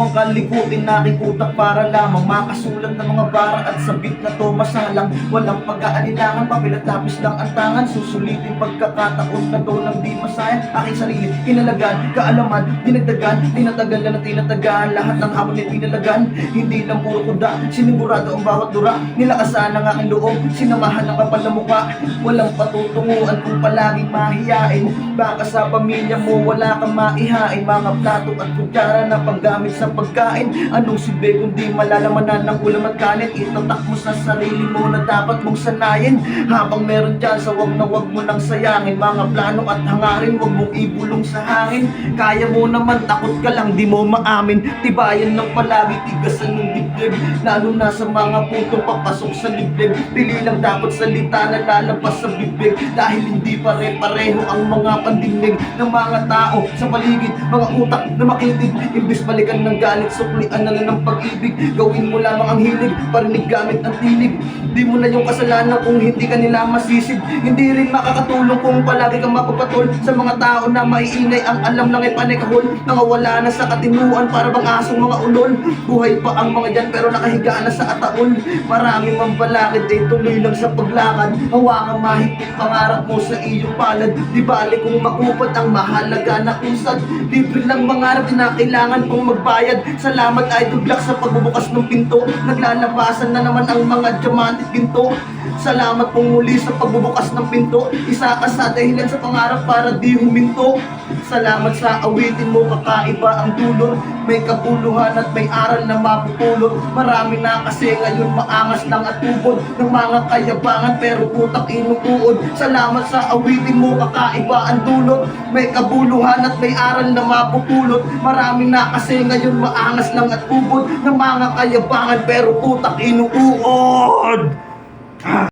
upang kalikutin aking utak para lamang makasulat ng mga bara at sabit na to masalang. Walang pag-aalilangan, papel at lapis lang ang tangan, susulitin pagkakataon na to nang di masayang aking sarili. Kinalagan, kaalaman, dinagdagan, tinatagalan at tinatagaan, lahat ng hamon ay pinalagan. Hindi lang puro kuda, sinigurado ang bawat dura, nilakasan ang aking loob, sinamahan ng kapal na mukha. Walang patutunguhan kung palaging mahiyain, baka sa pamilya mo wala kang maihain. Mga plato at kutsara na paggamit sa pagkain, anong silbi kundi malalamanan ng ulam at kanin. Itatak mo sa sarili mo na dapat mong sanayin, habang meron dyan sa wag na wag mo nang sayangin. Mga plano at hangarin, wag mong ibulong sa hangin. Kaya mo naman, takot ka lang, di mo maamin. Tibayan ng palagi, tigasan ng dibdib, lalo na sa mga puntong papasok sa liblib. Pili lang dapat salita na lalabas sa bibig, dahil hindi pare-pareho ang mga pandinig ng mga tao sa paligid. Mga utak na makinig, imbis balikan ng galit, suklian na lang ng pag-ibig. Gawin mo lamang ang hilig, parinig gamit ang tinig. Di mo na yung kasalanan kung hindi ka nila masisid. Hindi rin makakatulong kung palagi kang mapapatol sa mga tao na maiingay, ang alam lang ay panay-kahon. Mga wala na sa katinuan, para bang asong mga ulol. Buhay pa ang mga dyan pero nakahiga na sa ataol. Marami mang balakid ay tuloy lang sa paglakad. Hawakang mahigpit pangarap mo sa iyong palad. Di bali kung makupad, ang mahalaga na usad. Libre lang mangarap, di na kailangan pong magbayad. Salamat ay good sa pagbubukas ng pinto. Naglalabasan na naman ang mga diamante at ginto. Salamat pong muli sa pagbubukas ng pinto. Isa ka sa dahilan sa pangarap para di huminto. Salamat sa awitin mo, kakaiba ang dulo. May kabuluhan at may aral na mapupulot. Marami na kasi ngayon maangas lang at tubod ng mga kayabangan, pero utak inuuod. Salamat sa awitin mo, kakaiba ang dulot. May kabuluhan at may aral na mapupulot. Marami na kasi ngayon maangas lang at tubod ng mga kayabangan, pero utak inuuod.